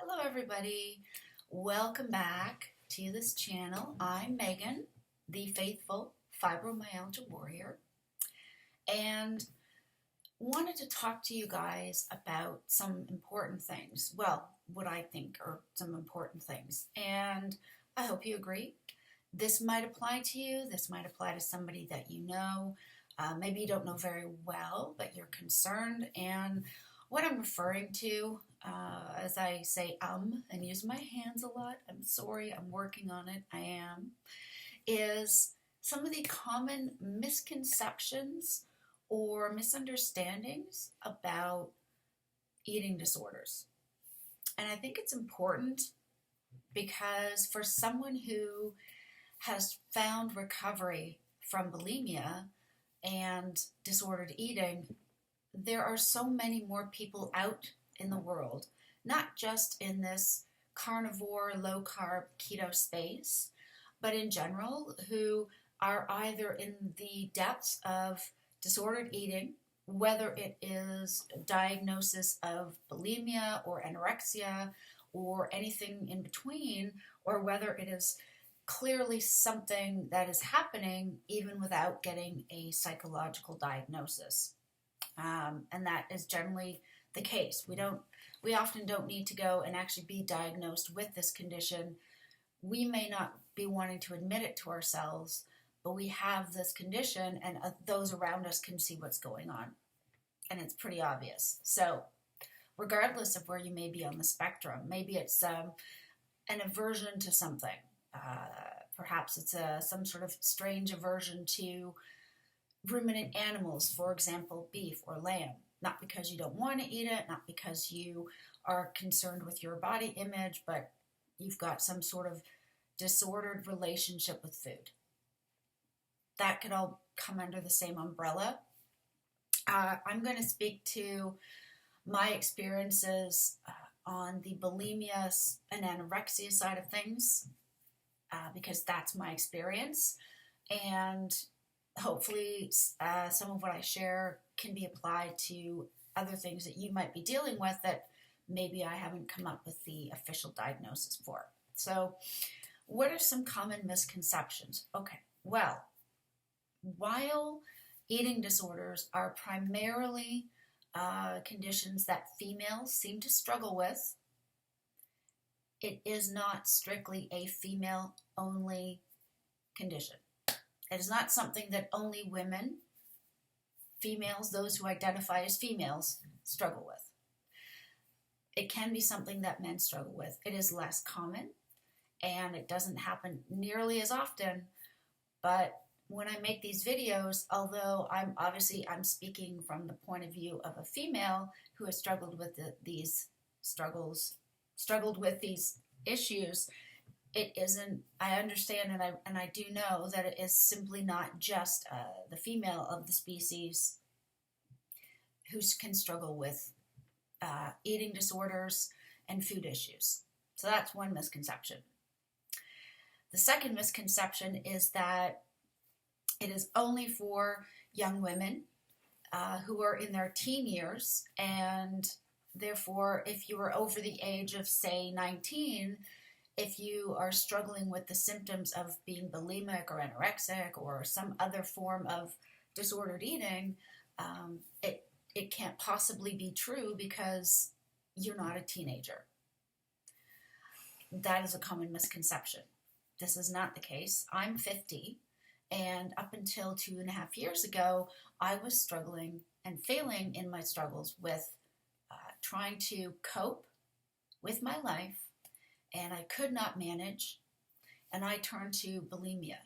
Hello everybody, welcome back to this channel. I'm Megan, the faithful fibromyalgia warrior, and wanted to talk to you guys about some important things. Well, what I think are some important things, and I hope you agree. This might apply to you, this might apply to somebody that you know. Maybe you don't know very well, but you're concerned, and what I'm referring to, as I say and use my hands a lot, I'm sorry, I'm working on it, I am, is some of the common misconceptions or misunderstandings about eating disorders. And I think it's important because for someone who has found recovery from bulimia and disordered eating, there are so many more people out in the world, not just in this carnivore, low carb, keto space, but in general, who are either in the depths of disordered eating, whether it is a diagnosis of bulimia or anorexia or anything in between, or whether it is clearly something that is happening even without getting a psychological diagnosis. And that is generally the case. We often don't need to go and actually be diagnosed with this condition. We may not be wanting to admit it to ourselves, but we have this condition, and those around us can see what's going on. And it's pretty obvious. So regardless of where you may be on the spectrum, maybe it's an aversion to something. Perhaps it's some sort of strange aversion to ruminant animals, for example, beef or lamb. Not because you don't want to eat it, not because you are concerned with your body image, but you've got some sort of disordered relationship with food. That could all come under the same umbrella. I'm going to speak to my experiences on the bulimia and anorexia side of things, because that's my experience, and hopefully some of what I share can be applied to other things that you might be dealing with that maybe I haven't come up with the official diagnosis for. So what are some common misconceptions? Okay, well, while eating disorders are primarily conditions that females seem to struggle with, it is not strictly a female-only condition. It is not something that only women, females, those who identify as females, struggle with. It can be something that men struggle with. It is less common, and it doesn't happen nearly as often. But when I make these videos, although I'm speaking from the point of view of a female who has struggled with these issues, it isn't. I understand, and I do know that it is simply not just the female of the species who can struggle with eating disorders and food issues. So that's one misconception. The second misconception is that it is only for young women who are in their teen years, and therefore, if you are over the age of, say, 19, if you are struggling with the symptoms of being bulimic or anorexic or some other form of disordered eating, it can't possibly be true because you're not a teenager. That is a common misconception. This is not the case. I'm 50, and up until 2.5 years ago, I was struggling and failing in my struggles with trying to cope with my life, and I could not manage, and I turned to bulimia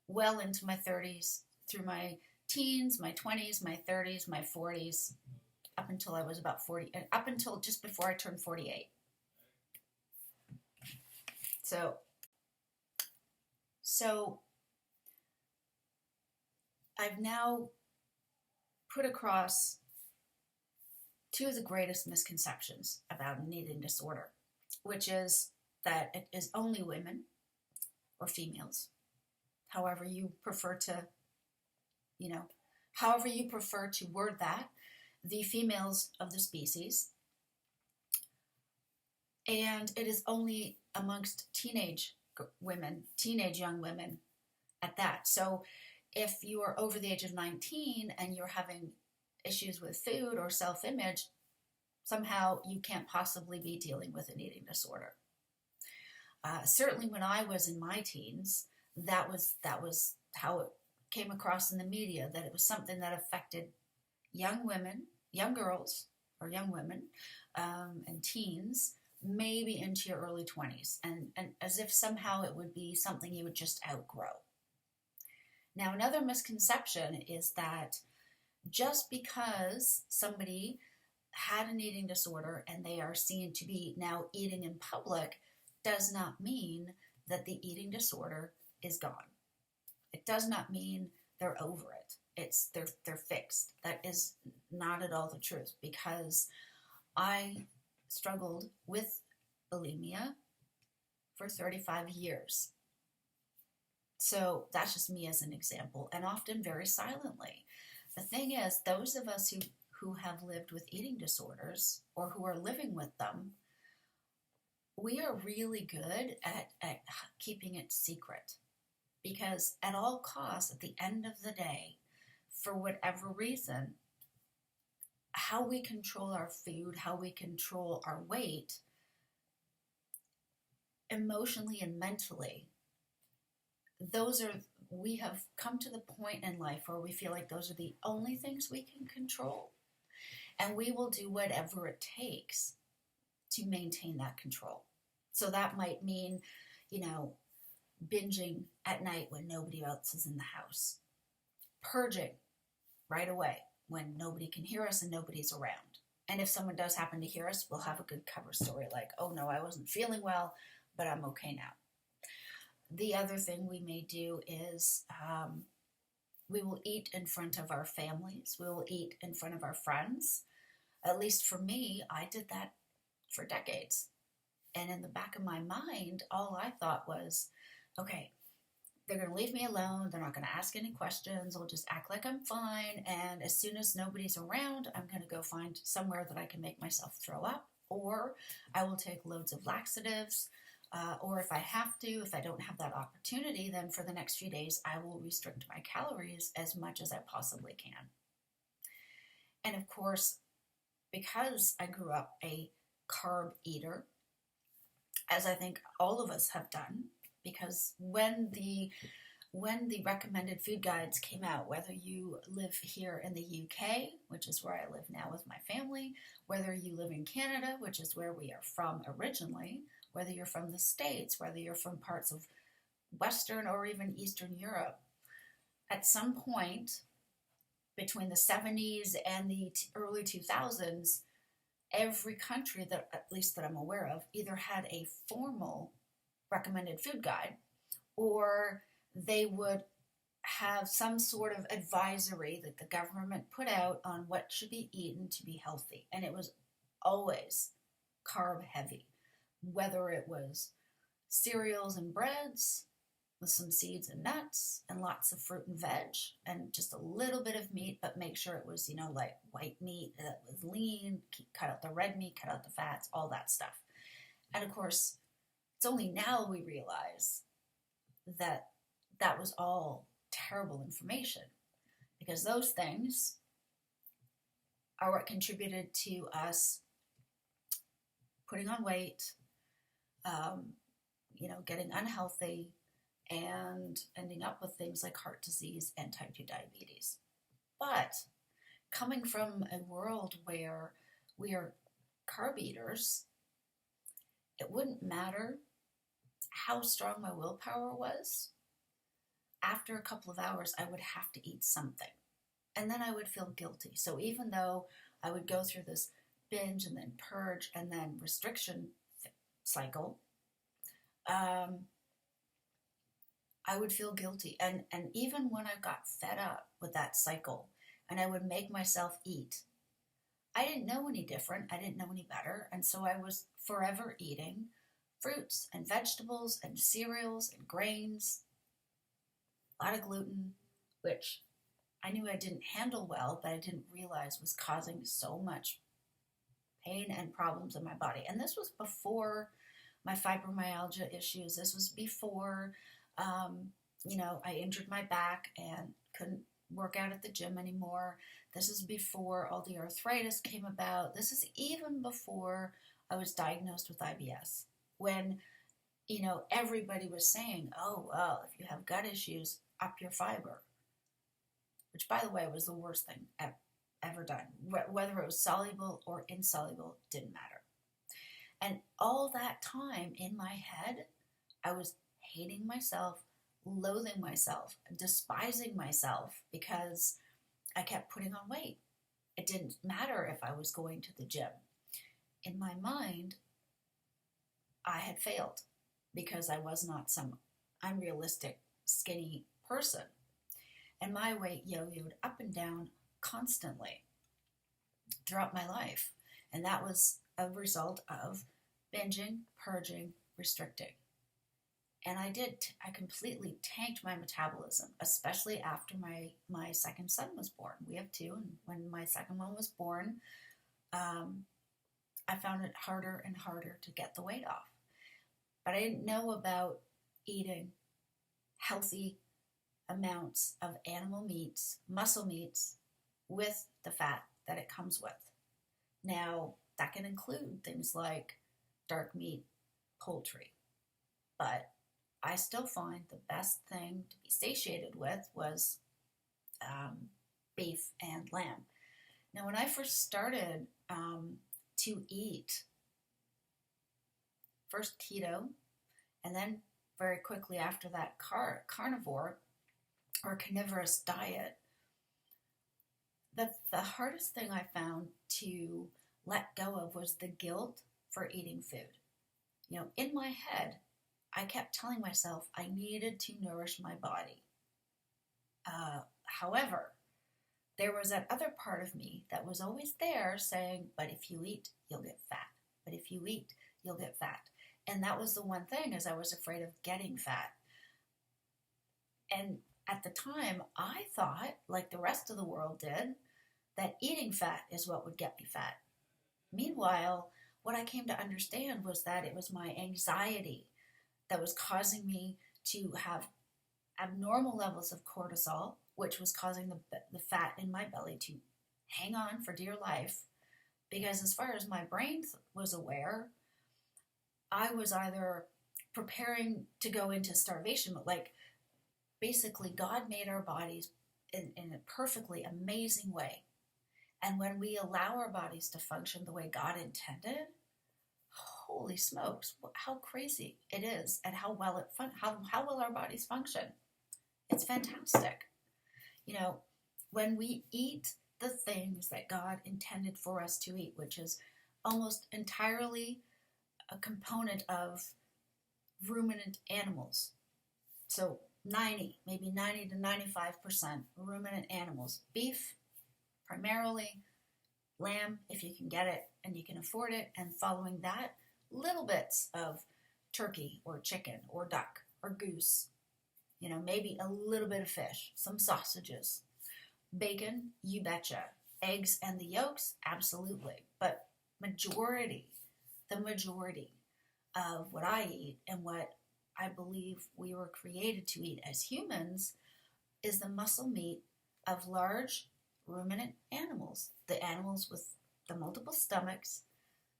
well into my 30s, through my teens, my 20s, my 30s, my 40s, up until I was about 40, up until just before I turned 48. So I've now put across two of the greatest misconceptions about an eating disorder, which is that it is only women or females, however you prefer to word that, the females of the species And it is only amongst teenage women, teenage young women at that. So if you are over the age of 19 and you're having issues with food or self-image, somehow you can't possibly be dealing with an eating disorder. Certainly when I was in my teens, that was how it came across in the media, that it was something that affected young women, young girls, or young women, and teens, maybe into your early 20s, and as if somehow it would be something you would just outgrow. Now, another misconception is that just because somebody had an eating disorder and they are seen to be now eating in public does not mean that the eating disorder is gone. It does not mean they're over it. They're fixed. That is not at all the truth, because I struggled with bulimia for 35 years. So that's just me as an example, and often very silently. The thing is, those of us who have lived with eating disorders or who are living with them, we are really good at keeping it secret, because at all costs, at the end of the day, for whatever reason, how we control our food, how we control our weight, emotionally and mentally, we have come to the point in life where we feel like those are the only things we can control, and we will do whatever it takes to maintain that control. So that might mean, binging at night when nobody else is in the house, purging right away when nobody can hear us and nobody's around. And if someone does happen to hear us, we'll have a good cover story like, oh no, I wasn't feeling well, but I'm okay now. The other thing we may do is we will eat in front of our families. We will eat in front of our friends. At least for me, I did that for decades. And in the back of my mind, all I thought was, okay, they're going to leave me alone. They're not going to ask any questions. I'll just act like I'm fine. And as soon as nobody's around, I'm going to go find somewhere that I can make myself throw up. Or I will take loads of laxatives. Or if I have to, if I don't have that opportunity, then for the next few days, I will restrict my calories as much as I possibly can. And of course, because I grew up a carb eater, as I think all of us have done, because when the recommended food guides came out, whether you live here in the UK, which is where I live now with my family, whether you live in Canada, which is where we are from originally, whether you're from the States, whether you're from parts of Western or even Eastern Europe, at some point between the 70s and the early 2000s, every country that, at least that I'm aware of, either had a formal recommended food guide, or they would have some sort of advisory that the government put out on what should be eaten to be healthy. And it was always carb heavy, whether it was cereals and breads with some seeds and nuts and lots of fruit and veg and just a little bit of meat, but make sure it was, like white meat that was lean, cut out the red meat, cut out the fats, all that stuff. And of course, it's only now we realize that that was all terrible information, because those things are what contributed to us putting on weight, getting unhealthy, and ending up with things like heart disease and type 2 diabetes. But coming from a world where we are carb eaters, it wouldn't matter how strong my willpower was. After a couple of hours, I would have to eat something. And then I would feel guilty. So even though I would go through this binge and then purge and then restriction cycle, I would feel guilty. And even when I got fed up with that cycle and I would make myself eat, I didn't know any different. I didn't know any better. And so I was forever eating fruits and vegetables and cereals and grains, a lot of gluten, which I knew I didn't handle well, but I didn't realize was causing so much pain and problems in my body. And this was before my fibromyalgia issues. This was before, I injured my back and couldn't work out at the gym anymore. This is before all the arthritis came about. This is even before I was diagnosed with IBS. When, everybody was saying, oh, well, if you have gut issues, up your fiber. Which, by the way, was the worst thing I've ever done. Whether it was soluble or insoluble, didn't matter. And all that time in my head, I was hating myself, loathing myself, despising myself because I kept putting on weight. It didn't matter if I was going to the gym. In my mind, I had failed because I was not some unrealistic, skinny person. And my weight yo-yoed up and down constantly throughout my life. And that was a result of binging, purging, restricting. And I completely tanked my metabolism, especially after my second son was born. We have two, and when my second one was born, I found it harder and harder to get the weight off. But I didn't know about eating healthy amounts of animal meats, muscle meats, with the fat that it comes with. Now, that can include things like dark meat, poultry, but I still find the best thing to be satiated with was beef and lamb. Now, when I first started to eat, first keto, and then very quickly after that carnivore or carnivorous diet, the hardest thing I found to let go of was the guilt for eating food. In my head, I kept telling myself I needed to nourish my body. However, there was that other part of me that was always there saying, but if you eat, you'll get fat. But if you eat, you'll get fat. And that was the one thing, is I was afraid of getting fat. And at the time, I thought, like the rest of the world did, that eating fat is what would get me fat. Meanwhile, what I came to understand was that it was my anxiety that was causing me to have abnormal levels of cortisol, which was causing the fat in my belly to hang on for dear life. Because as far as my brain was aware, I was either preparing to go into starvation, but basically God made our bodies in a perfectly amazing way. And when we allow our bodies to function the way God intended, holy smokes, how crazy it is, and how well how well our bodies function. It's fantastic. When we eat the things that God intended for us to eat, which is almost entirely a component of ruminant animals. So maybe 90 to 95% ruminant animals. Beef, primarily, lamb, if you can get it and you can afford it, and following that, little bits of turkey or chicken or duck or goose, maybe a little bit of fish, some sausages, bacon, you betcha, eggs and the yolks, absolutely. But the majority of what I eat and what I believe we were created to eat as humans is the muscle meat of large ruminant animals, the animals with the multiple stomachs,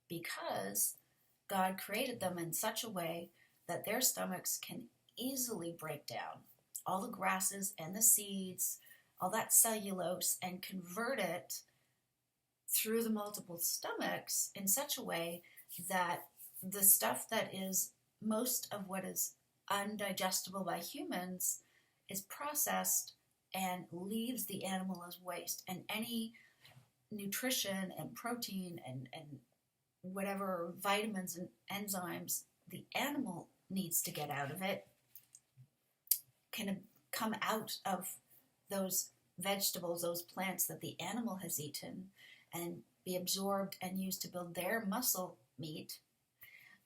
because God created them in such a way that their stomachs can easily break down all the grasses and the seeds, all that cellulose, and convert it through the multiple stomachs in such a way that the stuff that is most of what is undigestible by humans is processed and leaves the animal as waste. And any nutrition and protein and whatever vitamins and enzymes the animal needs to get out of it can come out of those vegetables, those plants that the animal has eaten, and be absorbed and used to build their muscle meat,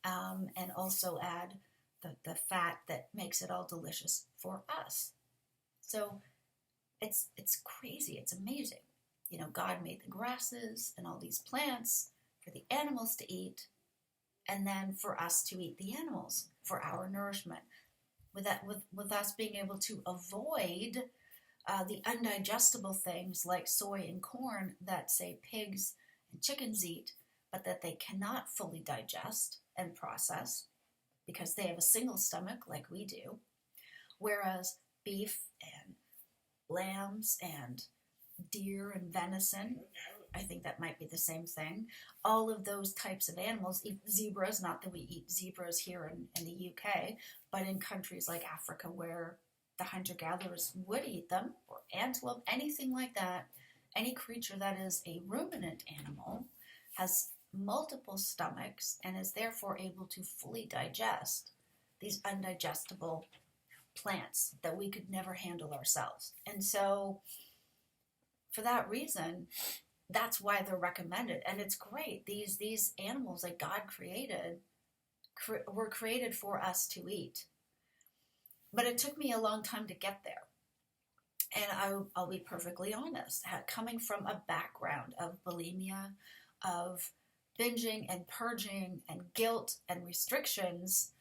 and also add the fat that makes it all delicious for us. So it's crazy. It's amazing. God made the grasses and all these plants for the animals to eat, and then for us to eat the animals for our nourishment. With us being able to avoid the undigestible things like soy and corn that, say, pigs and chickens eat, but that they cannot fully digest and process because they have a single stomach like we do, whereas beef and lambs and deer and venison, I think that might be the same thing. All of those types of animals, zebras, not that we eat zebras here in the UK, but in countries like Africa where the hunter-gatherers would eat them, or antelope, anything like that, any creature that is a ruminant animal has multiple stomachs and is therefore able to fully digest these undigestible plants that we could never handle ourselves. And so for that reason, that's why they're recommended. And it's great. These animals that God created were created for us to eat. But it took me a long time to get there. And I'll be perfectly honest, coming from a background of bulimia, of binging and purging and guilt and restrictions,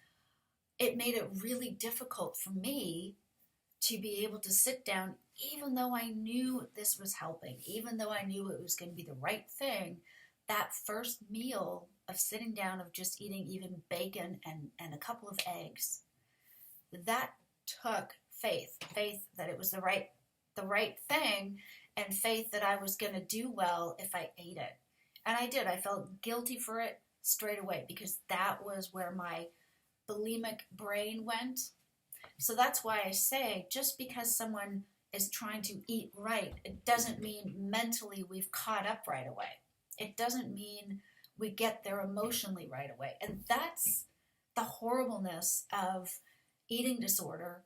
it made it really difficult for me to be able to sit down, even though I knew this was helping, even though I knew it was going to be the right thing. That first meal of sitting down, of just eating even bacon and a couple of eggs, that took faith that it was the right thing, and faith that I was going to do well if I ate it. And I did. I felt guilty for it straight away because that was where my bulimic brain went. So that's why I say, just because someone is trying to eat right, it doesn't mean mentally we've caught up right away. It doesn't mean we get there emotionally right away. And that's the horribleness of eating disorder,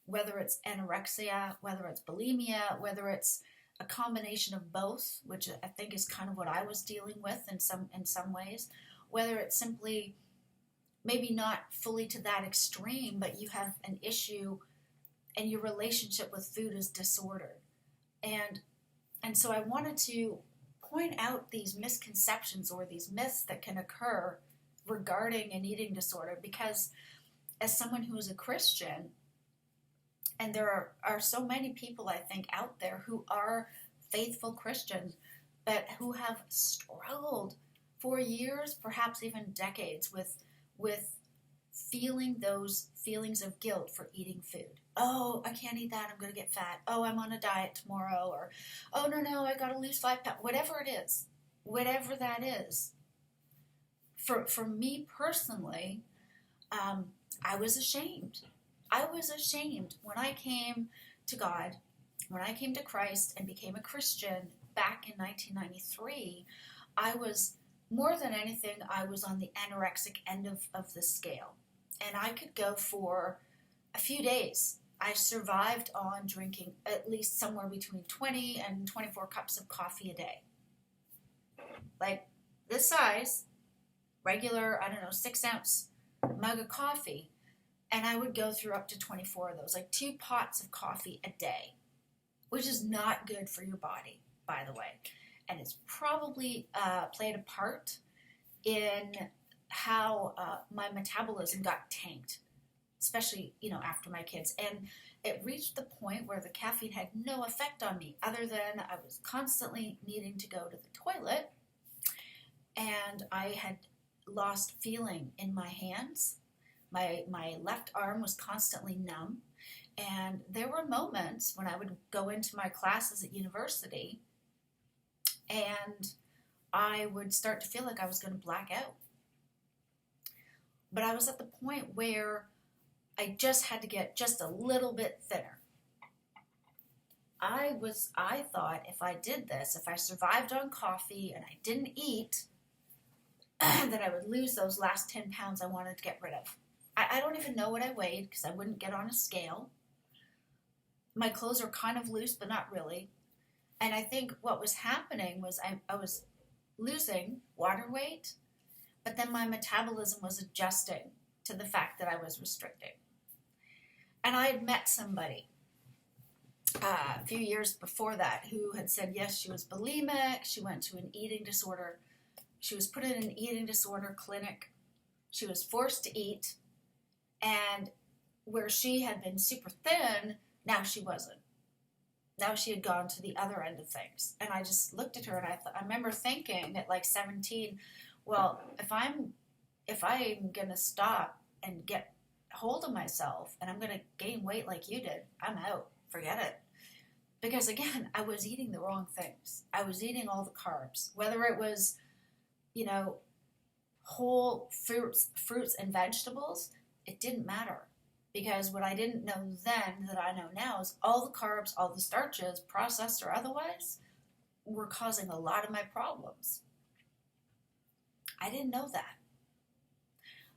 whether it's anorexia, whether it's bulimia, whether it's a combination of both, which I think is kind of what I was dealing with in some ways, whether it's simply maybe not fully to that extreme, but you have an issue and your relationship with food is disordered. And so I wanted to point out these misconceptions or these myths that can occur regarding an eating disorder, because as someone who is a Christian, and there are so many people, I think, out there who are faithful Christians, but who have struggled for years, perhaps even decades, with feeling those feelings of guilt for eating food. Oh, I can't eat that, I'm going to get fat. Oh, I'm on a diet tomorrow. Or, oh, no, I got to lose 5 pounds. Whatever it is, whatever that is. For me personally, I was ashamed. I was ashamed when I came to God, when I came to Christ and became a Christian back in 1993. I was, more than anything, I was on the anorexic end of the scale. And I could go for a few days. I survived on drinking at least somewhere between 20 and 24 cups of coffee a day. Like this size, regular, 6-ounce mug of coffee. And I would go through up to 24 of those, like 2 pots of coffee a day, which is not good for your body, by the way. And it's probably played a part in how my metabolism got tanked, especially, after my kids. And it reached the point where the caffeine had no effect on me, other than I was constantly needing to go to the toilet, and I had lost feeling in my hands. My left arm was constantly numb, and there were moments when I would go into my classes at university and I would start to feel like I was going to black out. But I was at the point where I just had to get just a little bit thinner. I thought if I did this, if I survived on coffee and I didn't eat, that I would lose those last 10 pounds I wanted to get rid of. I don't even know what I weighed because I wouldn't get on a scale. My clothes are kind of loose, but not really. And I think what was happening was I was losing water weight, but then my metabolism was adjusting to the fact that I was restricting. And I had met somebody a few years before that who had said, yes, she was bulimic, she went to an eating disorder She was put in an eating disorder clinic. She was forced to eat. And where she had been super thin, now she wasn't. Now she had gone to the other end of things. And I just looked at her and I remember thinking at like 17, well, if I'm going to stop and get hold of myself and I'm going to gain weight like you did, I'm out. Forget it. Because again, I was eating the wrong things. I was eating all the carbs, whether it was, whole fruits and vegetables, it didn't matter. Because what I didn't know then that I know now is all the carbs, all the starches, processed or otherwise, were causing a lot of my problems. I didn't know that.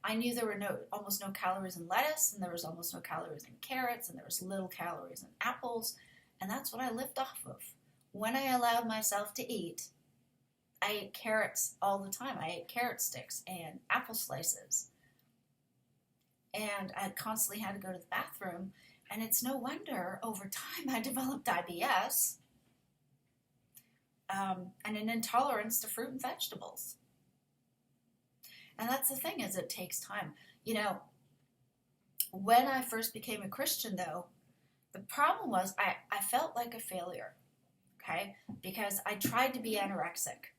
I knew there were almost no calories in lettuce, and there was almost no calories in carrots, and there was little calories in apples, and that's what I lived off of. When I allowed myself to eat, I ate carrots all the time. I ate carrot sticks and apple slices. And I constantly had to go to the bathroom. And it's no wonder over time I developed IBS and an intolerance to fruit and vegetables. And that's the thing, is it takes time. When I first became a Christian, though, the problem was I felt like a failure, okay? Because I tried to be anorexic.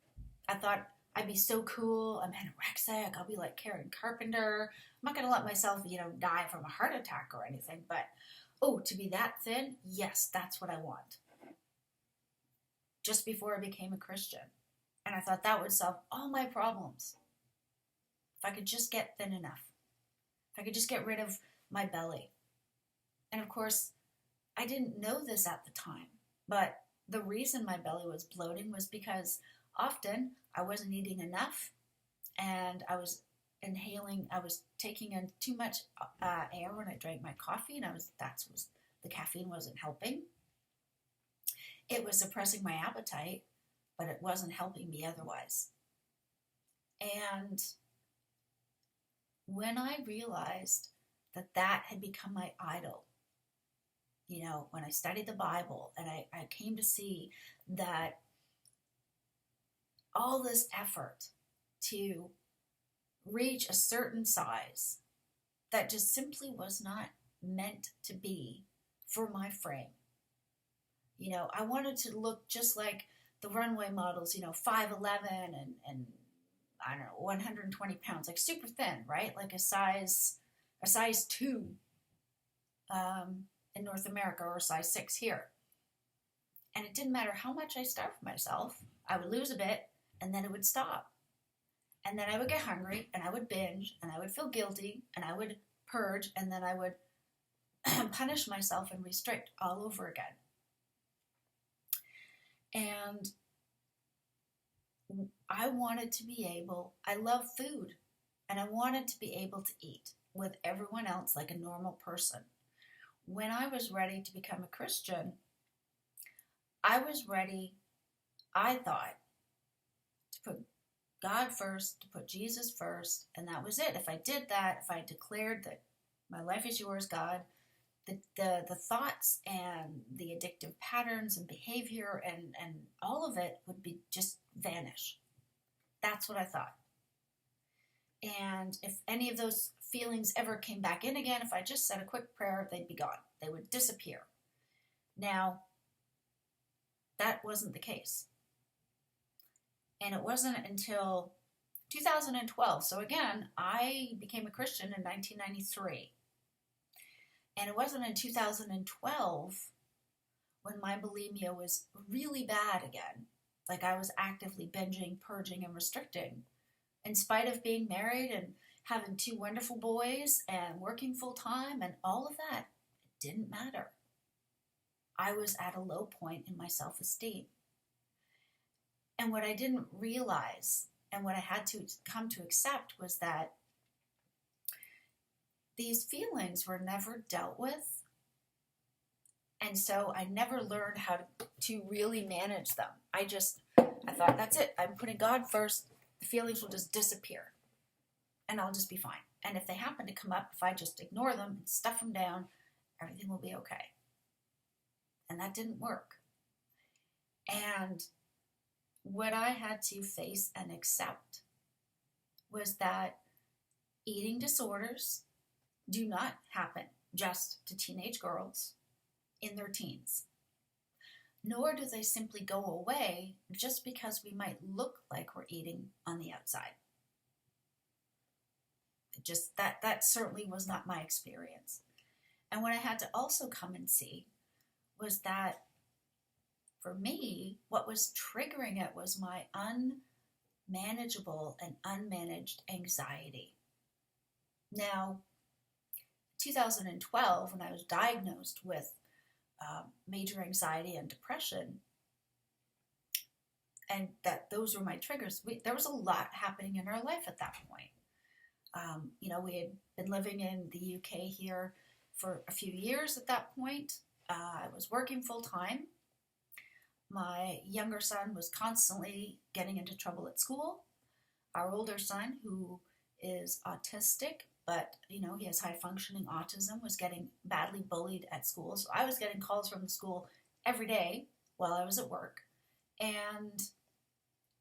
I thought I'd be so cool. I'm anorexic. I'll be like Karen Carpenter. I'm not going to let myself, die from a heart attack or anything. But, to be that thin, yes, that's what I want. Just before I became a Christian. And I thought that would solve all my problems. If I could just get thin enough. If I could just get rid of my belly. And of course, I didn't know this at the time. But the reason my belly was bloating was because often I wasn't eating enough, and I was taking in too much air when I drank my coffee, and the caffeine wasn't helping. It was suppressing my appetite, but it wasn't helping me otherwise. And when I realized that had become my idol, when I studied the Bible, and I came to see that all this effort to reach a certain size that just simply was not meant to be for my frame. I wanted to look just like the runway models, 5'11" and I don't know, 120 pounds, like super thin, right? Like a size 2 in North America, or a size 6 here. And it didn't matter how much I starved myself, I would lose a bit, and then it would stop. And then I would get hungry, and I would binge, and I would feel guilty, and I would purge, and then I would punish myself and restrict all over again. And I wanted to be able, I love food, and I wanted to be able to eat with everyone else like a normal person. When I was ready to become a Christian, I was ready, I thought, to put God first, to put Jesus first, and that was it. If I did that, if I declared that my life is yours, God, the thoughts and the addictive patterns and behavior and all of it would be just vanish. That's what I thought. And if any of those feelings ever came back in again, if I just said a quick prayer, they'd be gone. They would disappear. Now, that wasn't the case. And it wasn't until 2012. So again, I became a Christian in 1993. And it wasn't in 2012 when my bulimia was really bad again. Like I was actively binging, purging, and restricting. In spite of being married and having 2 wonderful boys and working full time and all of that, it didn't matter. I was at a low point in my self-esteem. And what I didn't realize and what I had to come to accept was that these feelings were never dealt with. And so I never learned how to really manage them. I thought, that's it. I'm putting God first. The feelings will just disappear. And I'll just be fine. And if they happen to come up, if I just ignore them and stuff them down, everything will be okay. And that didn't work. And what I had to face and accept was that eating disorders do not happen just to teenage girls in their teens, nor do they simply go away just because we might look like we're eating on the outside. Just that certainly was not my experience. And what I had to also come and see was that for me, what was triggering it was my unmanageable and unmanaged anxiety. Now, 2012, when I was diagnosed with major anxiety and depression, and that those were my triggers, there was a lot happening in our life at that point. We had been living in the UK here for a few years at that point. I was working full time. My younger son was constantly getting into trouble at school. Our older son, who is autistic, but he has high functioning autism, was getting badly bullied at school. So I was getting calls from the school every day while I was at work. And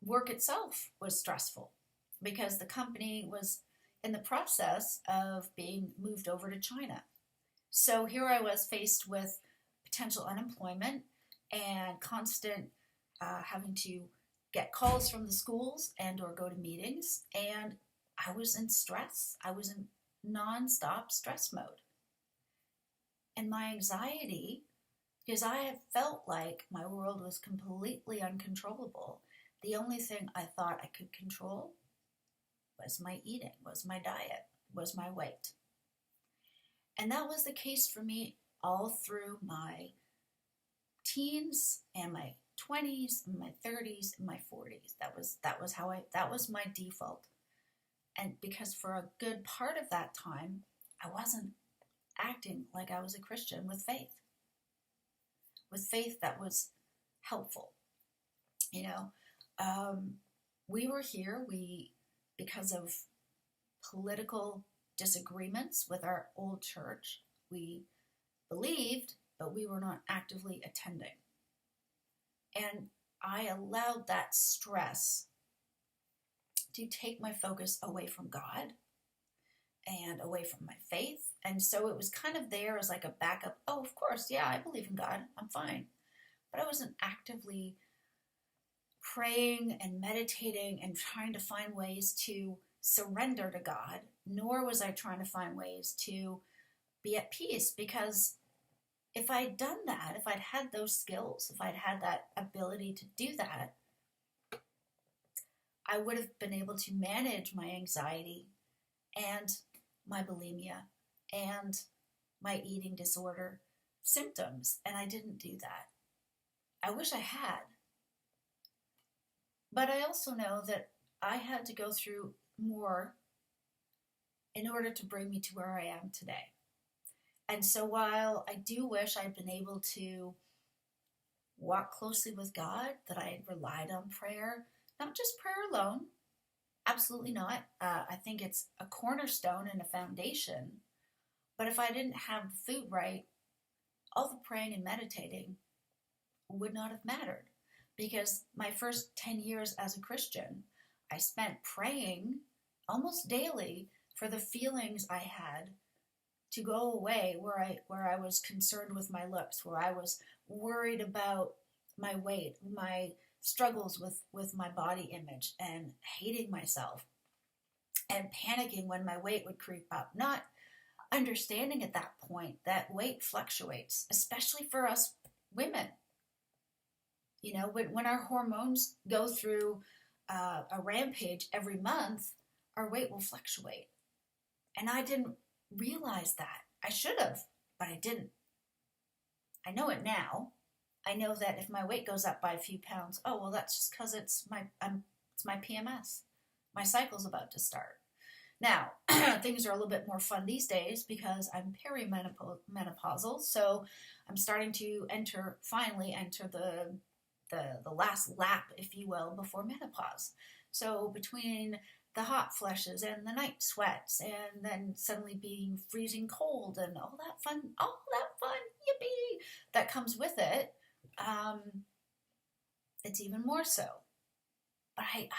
work itself was stressful because the company was in the process of being moved over to China. So here I was faced with potential unemployment and constant having to get calls from the schools and or go to meetings. And I was in stress. I was in nonstop stress mode. And my anxiety, because I had felt like my world was completely uncontrollable, the only thing I thought I could control was my eating, was my diet, was my weight. And that was the case for me all through my teens and my 20s and my 30s and my 40s. That was my default. And because for a good part of that time, I wasn't acting like I was a Christian with faith that was helpful. We were here, because of political disagreements with our old church, we believed, but we were not actively attending. And I allowed that stress to take my focus away from God and away from my faith. And so it was kind of there as like a backup. Oh, of course, yeah, I believe in God. I'm fine. But I wasn't actively praying and meditating and trying to find ways to surrender to God, nor was I trying to find ways to be at peace, because if I'd done that, if I'd had those skills, if I'd had that ability to do that, I would have been able to manage my anxiety and my bulimia and my eating disorder symptoms, and I didn't do that. I wish I had. But I also know that I had to go through more in order to bring me to where I am today. And so while I do wish I'd been able to walk closely with God, that I had relied on prayer, not just prayer alone, absolutely not. I think it's a cornerstone and a foundation. But if I didn't have the food right, all the praying and meditating would not have mattered. Because my first 10 years as a Christian, I spent praying almost daily for the feelings I had to go away, where I was concerned with my looks, where I was worried about my weight, my struggles with my body image, and hating myself, and panicking when my weight would creep up, not understanding at that point that weight fluctuates, especially for us women. When our hormones go through a rampage every month, our weight will fluctuate. And I didn't realize that. I should have, but I didn't. I know it now. I know that if my weight goes up by a few pounds, oh, well, that's just because it's my PMS. My cycle's about to start. Now, things are a little bit more fun these days because I'm perimenopausal, so I'm starting to finally enter the last lap, if you will, before menopause. So between the hot flushes and the night sweats and then suddenly being freezing cold and all that fun, yippee, that comes with it, it's even more so.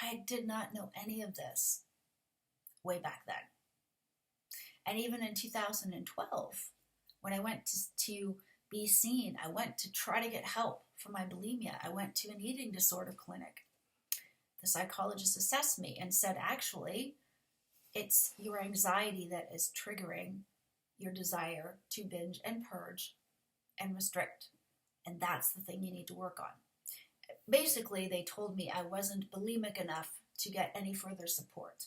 I did not know any of this way back then. And even in 2012, when I went to be seen, I went to try to get help for my bulimia. I went to an eating disorder clinic. The psychologist assessed me and said, actually, it's your anxiety that is triggering your desire to binge and purge and restrict. And that's the thing you need to work on. Basically, they told me I wasn't bulimic enough to get any further support.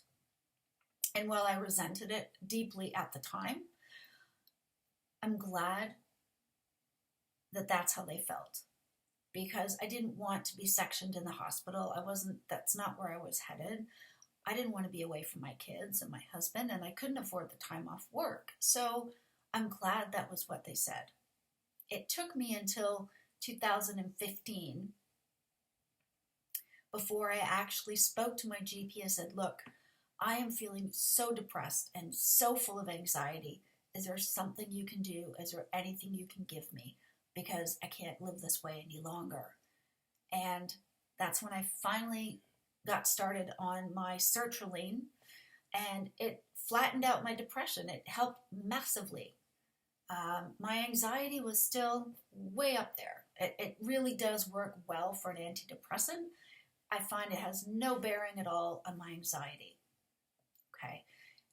And while I resented it deeply at the time, I'm glad that that's how they felt, because I didn't want to be sectioned in the hospital. That's not where I was headed. I didn't want to be away from my kids and my husband, and I couldn't afford the time off work. So I'm glad that was what they said. It took me until 2015 before I actually spoke to my GP and said, look, I am feeling so depressed and so full of anxiety. Is there something you can do? Is there anything you can give me? Because I can't live this way any longer. And that's when I finally got started on my sertraline, and it flattened out my depression. It helped massively. My anxiety was still way up there. It really does work well for an antidepressant. I find it has no bearing at all on my anxiety. Okay.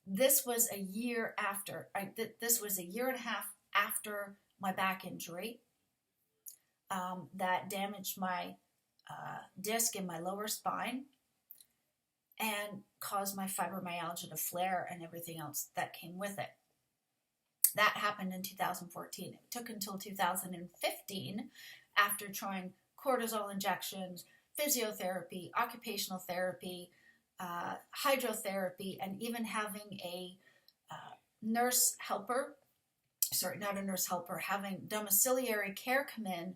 This was a year after, this was a year and a half after my back injury that damaged my disc in my lower spine and caused my fibromyalgia to flare and everything else that came with it. That happened in 2014. It took until 2015, after trying cortisol injections, physiotherapy, occupational therapy, hydrotherapy, and even having a nurse helper, having domiciliary care come in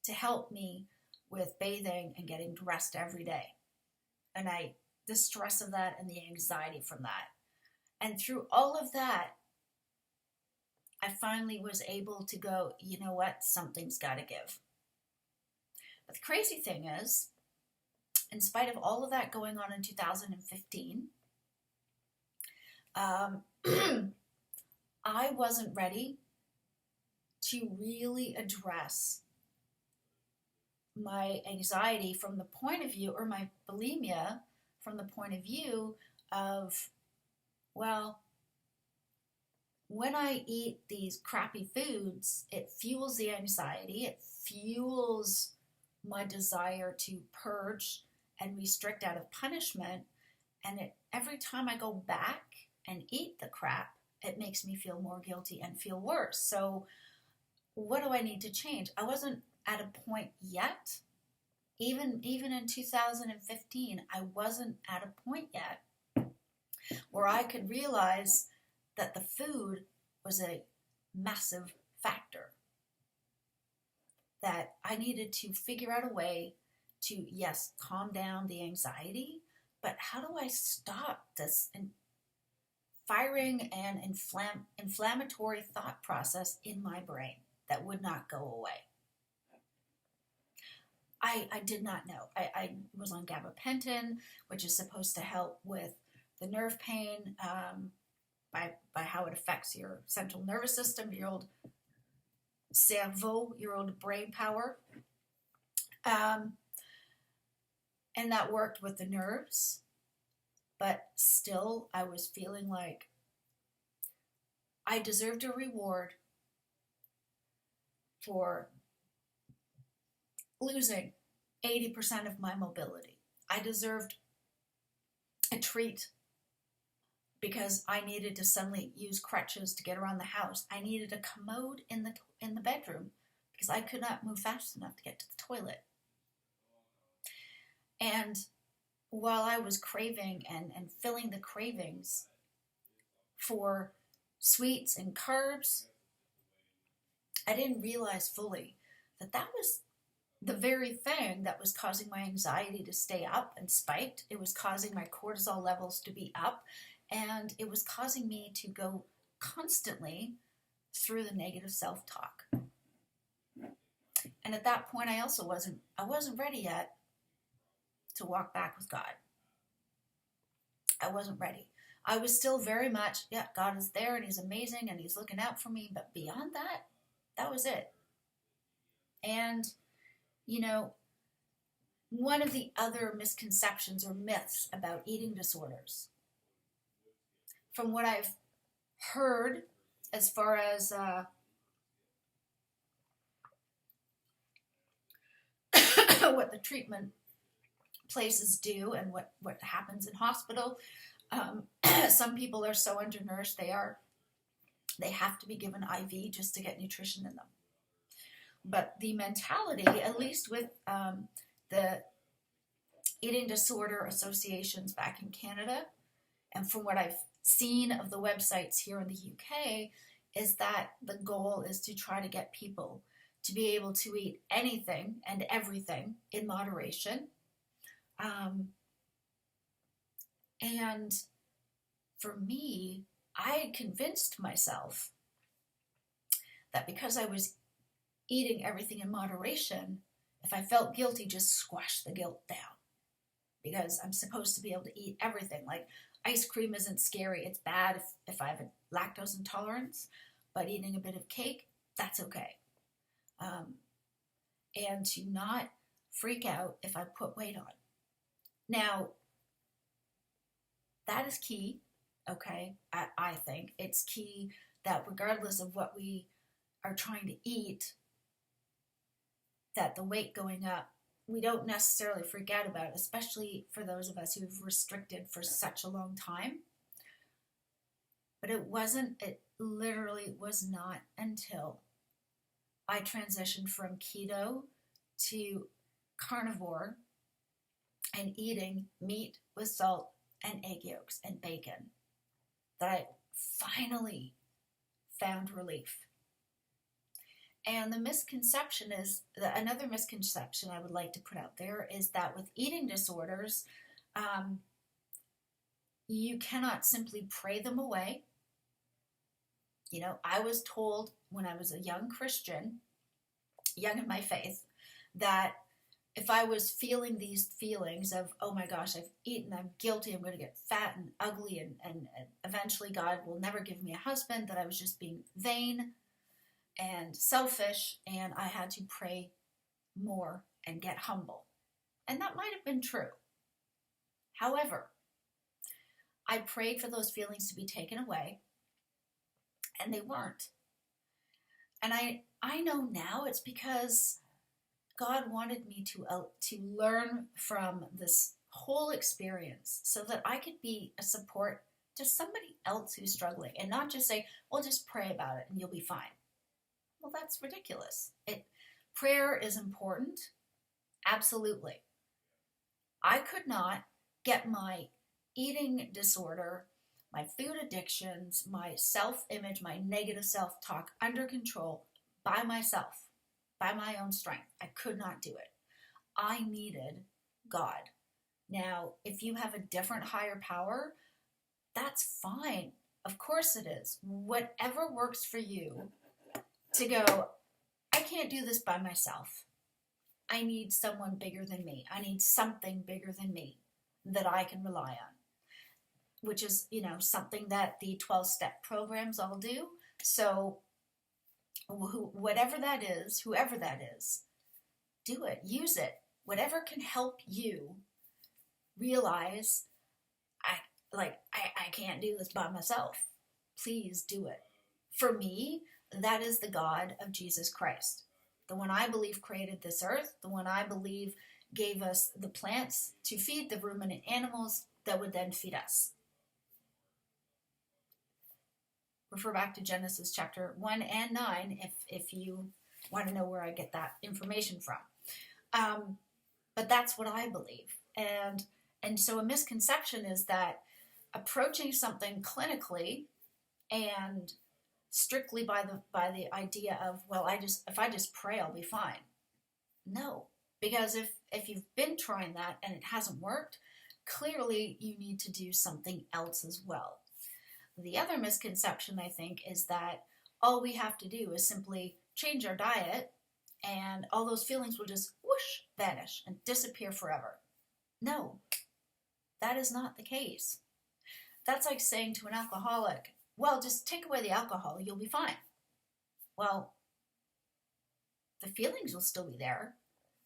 to help me with bathing and getting dressed every day. And the stress of that and the anxiety from that. And through all of that, I finally was able to go, you know what, something's got to give. But the crazy thing is, in spite of all of that going on in 2015, I wasn't ready to really address my anxiety from the point of view, or my bulimia from the point of view of, well, when I eat these crappy foods, it fuels the anxiety, it fuels my desire to purge and restrict out of punishment, and every time I go back and eat the crap, it makes me feel more guilty and feel worse. So what do I need to change? I wasn't at a point yet. Even in 2015, I wasn't at a point yet where I could realize that the food was a massive factor. That I needed to figure out a way to, yes, calm down the anxiety, but how do I stop this firing and inflammatory thought process in my brain that would not go away? I did not know. I was on gabapentin, which is supposed to help with the nerve pain by how it affects your central nervous system, your old cerveau, your old brain power. And that worked with the nerves, but still I was feeling like I deserved a reward for losing 80% of my mobility. I deserved a treat because I needed to suddenly use crutches to get around the house. I needed a commode in the bedroom because I could not move fast enough to get to the toilet. And while I was craving and filling the cravings for sweets and carbs, I didn't realize fully that that was the very thing that was causing my anxiety to stay up and spiked. It was causing my cortisol levels to be up, and it was causing me to go constantly through the negative self-talk. And at that point, I wasn't ready yet to walk back with God. I wasn't ready. I was still very much, yeah, God is there and he's amazing and he's looking out for me. But beyond that, that was it. And, you know, one of the other misconceptions or myths about eating disorders, from what I've heard as far as what the treatment places do and what happens in hospital, some people are so undernourished they have to be given IV just to get nutrition in them. But the mentality, at least with the eating disorder associations back in Canada, and from what I've seen of the websites here in the UK, is that the goal is to try to get people to be able to eat anything and everything in moderation. And for me, I convinced myself that because I was eating everything in moderation, if I felt guilty, just squash the guilt down. Because I'm supposed to be able to eat everything. Like, ice cream isn't scary. It's bad if I have a lactose intolerance, but eating a bit of cake, that's okay. And to not freak out if I put weight on. Now, that is key, okay? I think it's key that regardless of what we are trying to eat, that the weight going up, we don't necessarily freak out about it, especially for those of us who've restricted for such a long time. But it literally was not until I transitioned from keto to carnivore and eating meat with salt and egg yolks and bacon that I finally found relief. And the misconception is, another misconception I would like to put out there is that with eating disorders, you cannot simply pray them away. You know, I was told when I was a young Christian, young in my faith, that if I was feeling these feelings of, oh my gosh, I've eaten, I'm guilty, I'm going to get fat and ugly, and eventually God will never give me a husband, that I was just being vain and selfish, and I had to pray more and get humble. And that might have been true. However, I prayed for those feelings to be taken away, and they weren't. And I know now it's because God wanted me to learn from this whole experience so that I could be a support to somebody else who's struggling, and not just say, well, just pray about it and you'll be fine. Well, that's ridiculous. Prayer is important. Absolutely. I could not get my eating disorder, my food addictions, my self-image, my negative self-talk under control by myself, by my own strength. I could not do it. I needed God. Now, if you have a different higher power, that's fine. Of course it is. Whatever works for you to go, I can't do this by myself. I need someone bigger than me. I need something bigger than me that I can rely on, which is, something that the 12-step programs all do. So whatever that is, whoever that is, do it, use it. Whatever can help you realize, I can't do this by myself. Please do it. For me, that is the God of Jesus Christ. The one I believe created this earth, the one I believe gave us the plants to feed the ruminant animals that would then feed us. Refer back to Genesis chapter 1 and 9 if you want to know where I get that information from. But that's what I believe. And so a misconception is that approaching something clinically and strictly by the idea of, well, if I just pray, I'll be fine. No, because if you've been trying that and it hasn't worked, clearly you need to do something else as well. The other misconception, I think, is that all we have to do is simply change our diet and all those feelings will just whoosh, vanish and disappear forever. No, that is not the case. That's like saying to an alcoholic, well, just take away the alcohol, you'll be fine. Well, the feelings will still be there.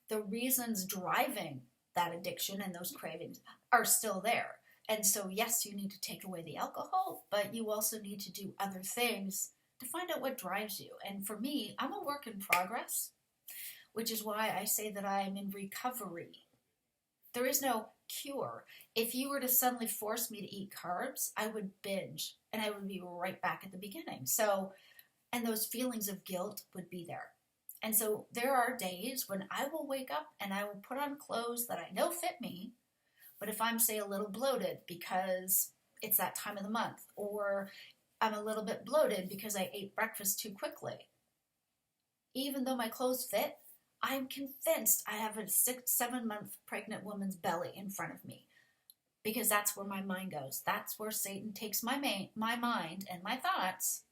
The reasons driving that addiction and those cravings are still there. And so, yes, you need to take away the alcohol, but you also need to do other things to find out what drives you. And for me, I'm a work in progress, which is why I say that I'm in recovery. There is no cure. If you were to suddenly force me to eat carbs, I would binge and I would be right back at the beginning. So, and those feelings of guilt would be there. And so there are days when I will wake up and I will put on clothes that I know fit me, but if I'm, say, a little bloated because it's that time of the month, or I'm a little bit bloated because I ate breakfast too quickly, even though my clothes fit, I'm convinced I have a 6-7 month pregnant woman's belly in front of me, because that's where my mind goes. That's where Satan takes my mind and my thoughts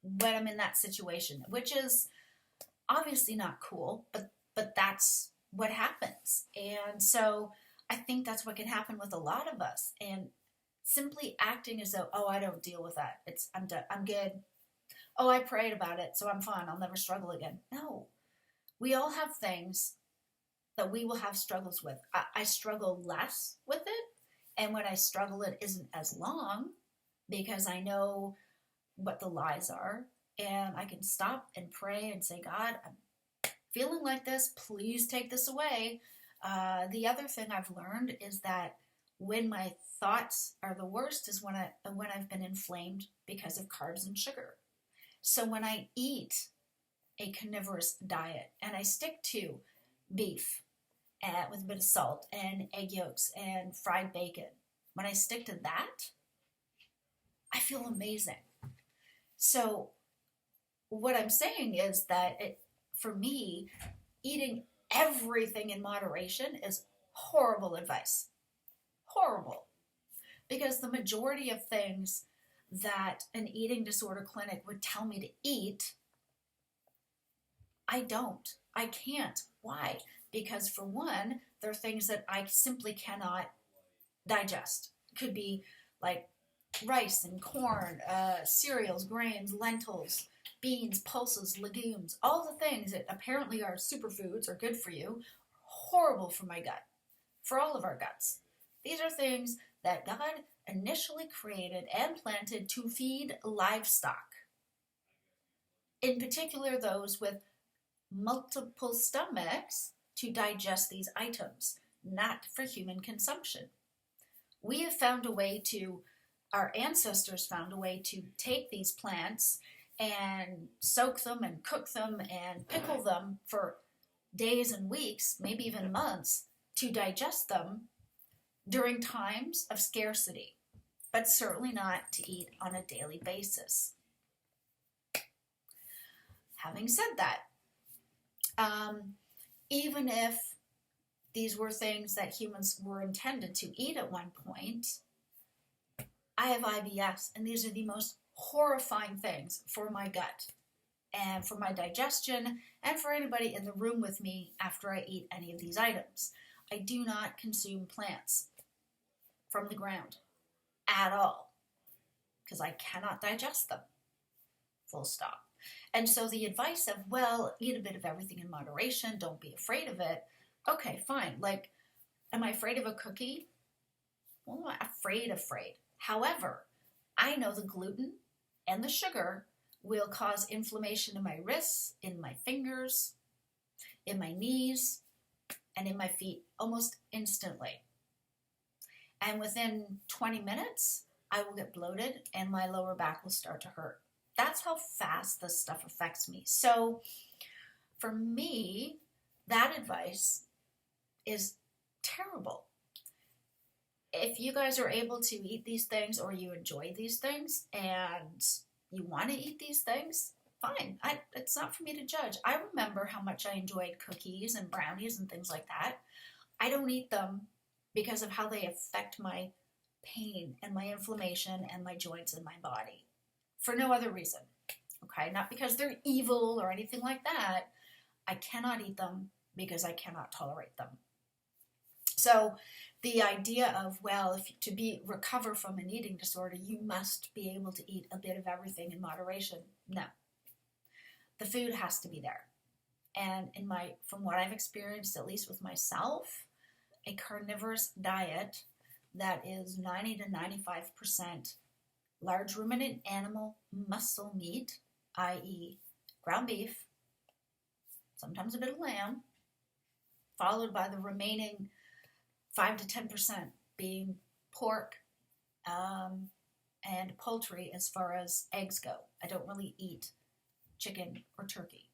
when I'm in that situation, which is obviously not cool, but that's what happens. And so I think that's what can happen with a lot of us. And simply acting as though, oh, I don't deal with that. I'm done. I'm good. Oh, I prayed about it, so I'm fine. I'll never struggle again. No. We all have things that we will have struggles with. I struggle less with it. And when I struggle, it isn't as long because I know what the lies are. And I can stop and pray and say, God, I'm feeling like this. Please take this away. The other thing I've learned is that when my thoughts are the worst is when I've been inflamed because of carbs and sugar. So when I eat a carnivorous diet and I stick to beef with a bit of salt and egg yolks and fried bacon, when I stick to that, I feel amazing. So what I'm saying is that for me, eating everything in moderation is horrible advice. Horrible. Because the majority of things that an eating disorder clinic would tell me to eat, I don't. I can't. Why? Because for one, there are things that I simply cannot digest. It could be like rice and corn, cereals, grains, lentils, beans, pulses, legumes, all the things that apparently are superfoods or good for you, horrible for my gut, for all of our guts. These are things that God initially created and planted to feed livestock, in particular those with multiple stomachs, to digest these items, not for human consumption. We have found a way to, our ancestors found a way to take these plants and soak them and cook them and pickle them for days and weeks, maybe even months, to digest them during times of scarcity, but certainly not to eat on a daily basis. Having said that, even if these were things that humans were intended to eat at one point, I have IBS, and these are the most horrifying things for my gut and for my digestion and for anybody in the room with me after I eat any of these items. I do not consume plants from the ground at all because I cannot digest them. Full stop. And so the advice of, well, eat a bit of everything in moderation, don't be afraid of it. Okay, fine. Like, am I afraid of a cookie? Well, I'm not afraid. However, I know the gluten and the sugar will cause inflammation in my wrists, in my fingers, in my knees, and in my feet almost instantly. And within 20 minutes, I will get bloated and my lower back will start to hurt. That's how fast this stuff affects me. So for me, that advice is terrible. If you guys are able to eat these things or you enjoy these things and you want to eat these things, fine. It's not for me to judge. I remember how much I enjoyed cookies and brownies and things like that. I don't eat them because of how they affect my pain and my inflammation and my joints in my body. For no other reason. Okay? Not because they're evil or anything like that. I cannot eat them because I cannot tolerate them. So the idea of, well, if to recover from an eating disorder, you must be able to eat a bit of everything in moderation. No, the food has to be there. And from what I've experienced, at least with myself, a carnivorous diet that is 90 to 95% large ruminant animal muscle meat, i.e. ground beef, sometimes a bit of lamb, followed by the remaining 5 to 10% being pork and poultry as far as eggs go. I don't really eat chicken or turkey.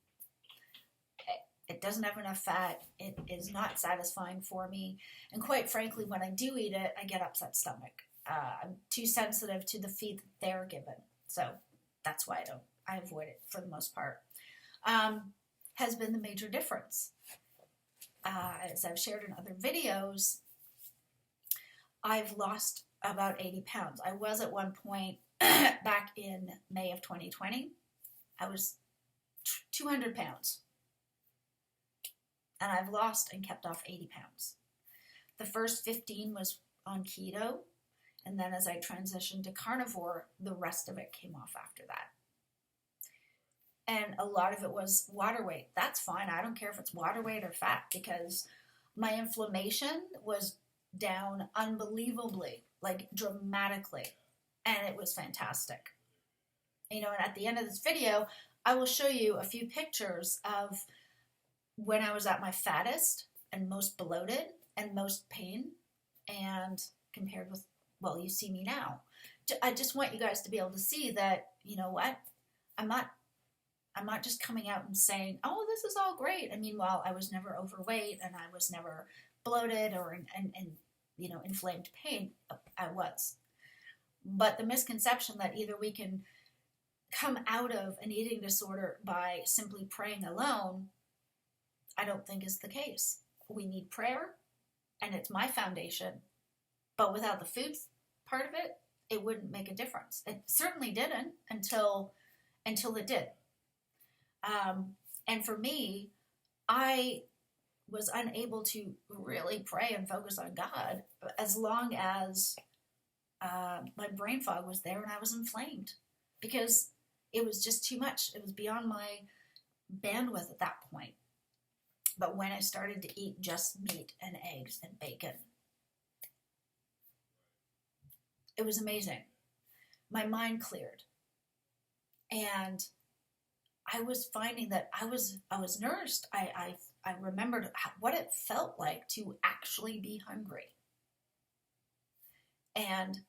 It doesn't have enough fat. It is not satisfying for me. And quite frankly, when I do eat it, I get upset stomach. I'm too sensitive to the feed that they're given. So that's why I avoid it for the most part. Has been the major difference. As I've shared in other videos, I've lost about 80 pounds. I was at one point back in May of 2020. I was 200 pounds. And I've lost and kept off 80 pounds. The first 15 was on keto. And then as I transitioned to carnivore, the rest of it came off after that. And a lot of it was water weight. That's fine. I don't care if it's water weight or fat, because my inflammation was down unbelievably, like dramatically. And it was fantastic. You know, and at the end of this video, I will show you a few pictures of when I was at my fattest and most bloated and most pain, and compared with, well, you see me now. I just want you guys to be able to see that, you know what, I'm not just coming out and saying, oh, this is all great. And meanwhile, I was never overweight and I was never bloated or in you know, inflamed pain. I was. But the misconception that either we can come out of an eating disorder by simply praying alone, I don't think is the case. We need prayer, and it's my foundation. But without the food part of it, it wouldn't make a difference. It certainly didn't until it did. And for me, I was unable to really pray and focus on God as long as my brain fog was there and I was inflamed, because it was just too much. It was beyond my bandwidth at that point. But when I started to eat just meat and eggs and bacon, it was amazing. My mind cleared. And I was finding that I was nourished. I remembered what it felt like to actually be hungry. And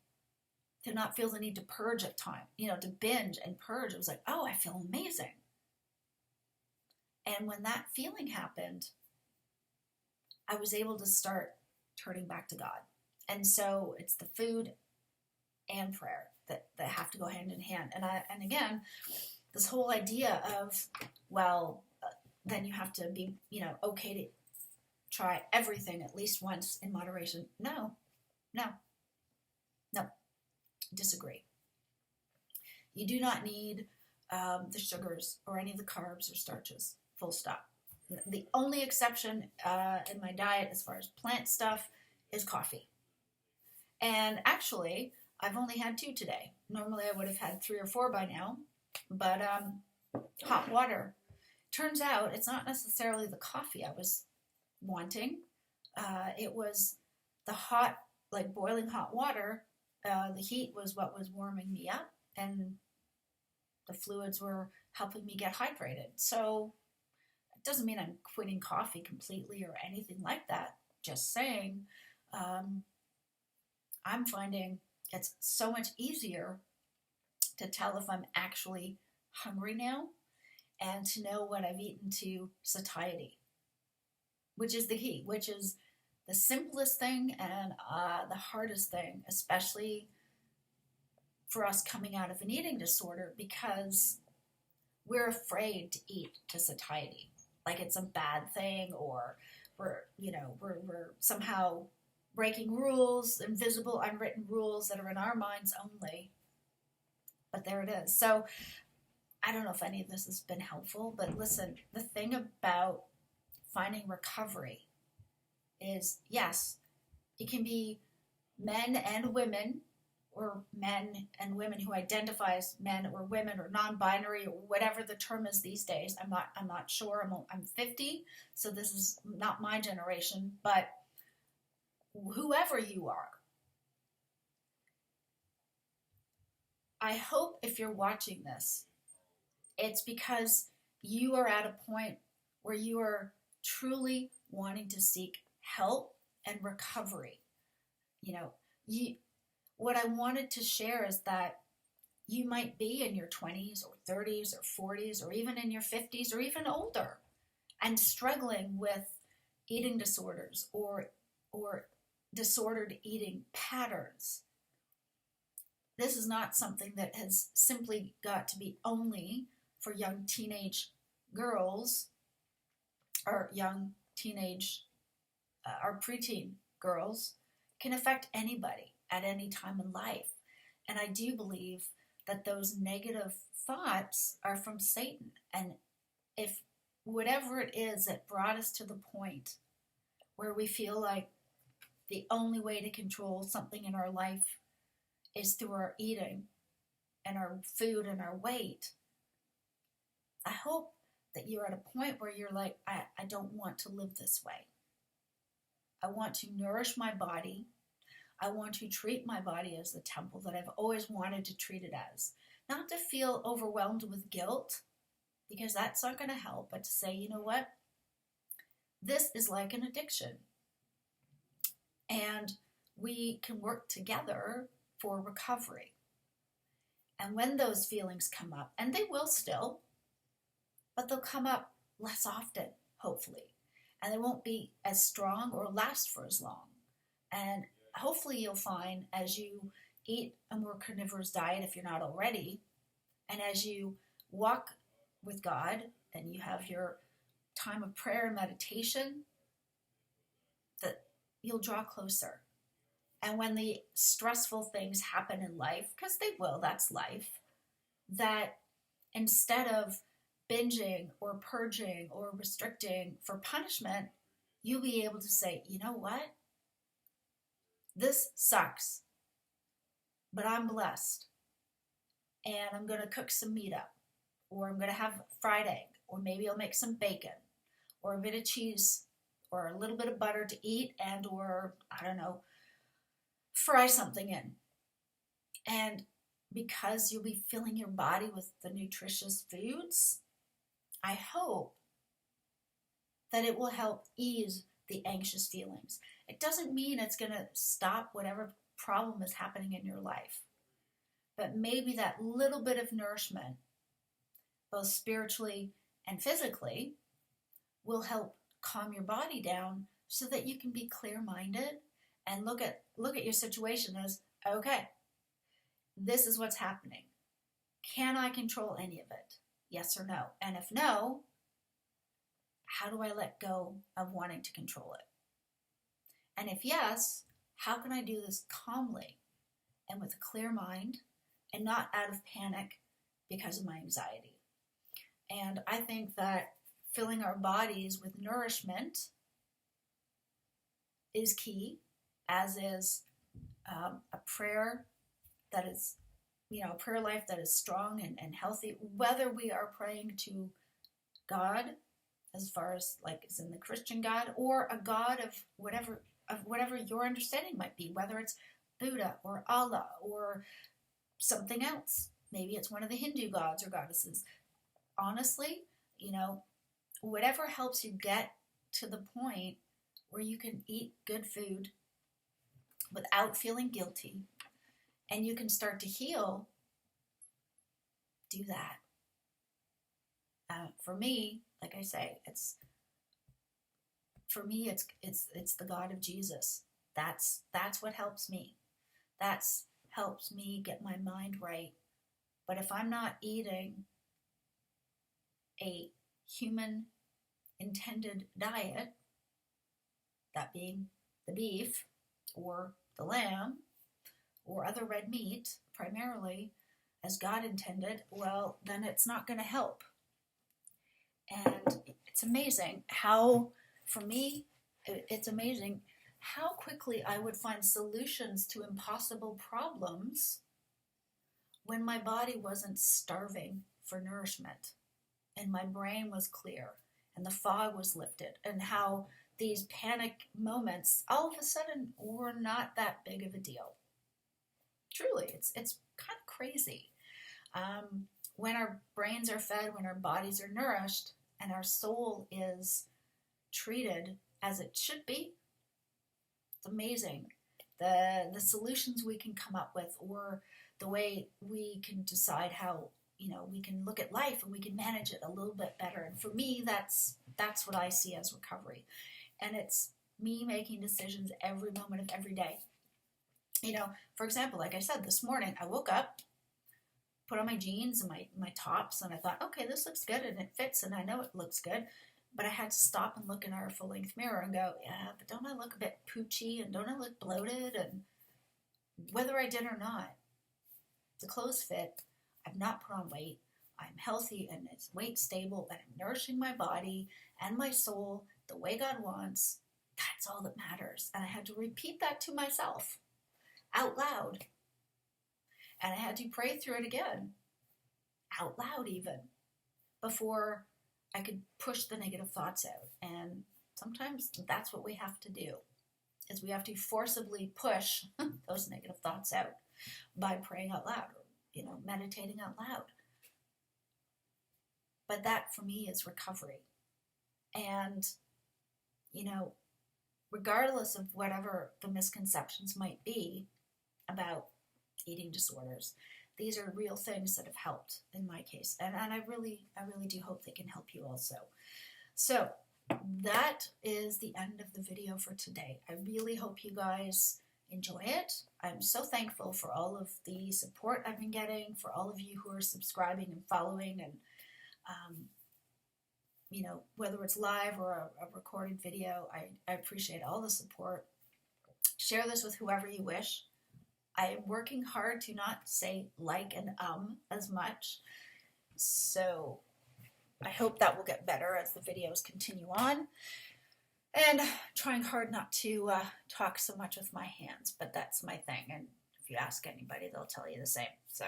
to not feel the need to purge at time, you know, to binge and purge. It was like, oh, I feel amazing. And when that feeling happened, I was able to start turning back to God. And so it's the food and prayer that have to go hand in hand. And again, this whole idea of, well, then you have to be, you know, okay to try everything at least once in moderation. No. Disagree. You do not need the sugars or any of the carbs or starches. Full stop. The only exception in my diet as far as plant stuff is coffee. And actually, I've only had 2 today. Normally I would have had 3 or 4 by now. But hot water. Turns out it's not necessarily the coffee I was wanting. It was the hot, like boiling hot water. The heat was what was warming me up, and the fluids were helping me get hydrated. So it doesn't mean I'm quitting coffee completely or anything like that. Just saying, I'm finding it's so much easier to tell if I'm actually hungry now and to know what I've eaten to satiety, which is the key, which is the simplest thing and the hardest thing, especially for us coming out of an eating disorder, because we're afraid to eat to satiety, like it's a bad thing, or we're somehow breaking rules, invisible, unwritten rules that are in our minds only. But there it is. So I don't know if any of this has been helpful, but listen, the thing about finding recovery is, yes, It can be men and women, or men and women who identify as men or women or non-binary or whatever the term is these days. I'm not sure. I'm 50, so this is not my generation, but whoever you are, I hope if you're watching this, it's because you are at a point where you are truly wanting to seek help and recovery. What I wanted to share is that you might be in your 20s or 30s or 40s or even in your 50s or even older and struggling with eating disorders or disordered eating patterns. This is not something that has simply got to be only for young teenage girls or young teenage or preteen girls. It can affect anybody at any time in life. And I do believe that those negative thoughts are from Satan. And if whatever it is that brought us to the point where we feel like the only way to control something in our life is through our eating and our food and our weight, I hope that you're at a point where you're like, I don't want to live this way. I want to nourish my body. I want to treat my body as the temple that I've always wanted to treat it as. Not to feel overwhelmed with guilt, because that's not going to help, but to say, you know what? This is like an addiction. And we can work together for recovery. And when those feelings come up, and they will still, but they'll come up less often, hopefully. And they won't be as strong or last for as long. And hopefully you'll find as you eat a more carnivorous diet, if you're not already, and as you walk with God and you have your time of prayer and meditation, that you'll draw closer. And when the stressful things happen in life, because they will, that's life, that instead of binging or purging or restricting for punishment, you'll be able to say, you know what? This sucks, but I'm blessed. And I'm going to cook some meat up, or I'm going to have fried egg, or maybe I'll make some bacon, or a bit of cheese, or a little bit of butter to eat, and or, I don't know, fry something in. And because you'll be filling your body with the nutritious foods, I hope that it will help ease the anxious feelings. It doesn't mean it's going to stop whatever problem is happening in your life. But maybe that little bit of nourishment, both spiritually and physically, will help calm your body down so that you can be clear-minded and look at your situation as, okay, this is what's happening. Can I control any of it? Yes or no? And if no, how do I let go of wanting to control it? And if yes, how can I do this calmly and with a clear mind and not out of panic because of my anxiety? And I think that filling our bodies with nourishment is key, as is a prayer that is, a prayer life that is strong and healthy, whether we are praying to God, as far as like is in the Christian God, or a God of whatever your understanding might be, whether it's Buddha or Allah or something else. Maybe it's one of the Hindu gods or goddesses. Honestly, whatever helps you get to the point where you can eat good food without feeling guilty and you can start to heal, do that. For me, like I say, it's the God of Jesus. That's what helps me. That's helps me get my mind right. But if I'm not eating a human intended diet, that being the beef or the lamb or other red meat, primarily as God intended, well, then it's not going to help. And it's amazing how, for me, it's amazing how quickly I would find solutions to impossible problems when my body wasn't starving for nourishment and my brain was clear and the fog was lifted, and how these panic moments all of a sudden were not that big of a deal. Truly, it's kind of crazy. When our brains are fed, when our bodies are nourished, and our soul is treated as it should be, it's amazing. The solutions we can come up with, or the way we can decide how, we can look at life and we can manage it a little bit better. And for me, that's what I see as recovery. And it's me making decisions every moment of every day. For example, like I said, this morning I woke up, put on my jeans and my tops, and I thought, okay, this looks good and it fits and I know it looks good. But I had to stop and look in our full-length mirror and go, yeah, but don't I look a bit poochy and don't I look bloated? And whether I did or not, the clothes fit. I've not put on weight. I'm healthy and it's weight stable, and I'm nourishing my body and my soul the way God wants. That's all that matters. And I had to repeat that to myself out loud. And I had to pray through it again, out loud even, before I could push the negative thoughts out. And sometimes that's what we have to do, is we have to forcibly push those negative thoughts out by praying out loud, or, meditating out loud. But that for me is recovery. And, regardless of whatever the misconceptions might be about eating disorders, these are real things that have helped in my case. And I really do hope they can help you also. So that is the end of the video for today. I really hope you guys enjoy it. I'm so thankful for all of the support I've been getting, for all of you who are subscribing and following, and whether it's live or a recorded video, I appreciate all the support. Share this with whoever you wish. I am working hard to not say like and as much, so I hope that will get better as the videos continue on. And trying hard not to talk so much with my hands, but that's my thing. And if you ask anybody, they'll tell you the same. So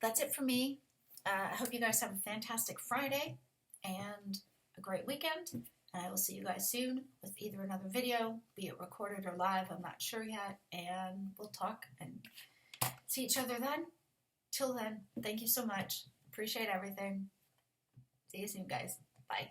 that's it for me. I hope you guys have a fantastic Friday and a great weekend. And I will see you guys soon with either another video, be it recorded or live, I'm not sure yet. And we'll talk and see each other then. Till then, thank you so much. Appreciate everything. See you soon, guys. Bye.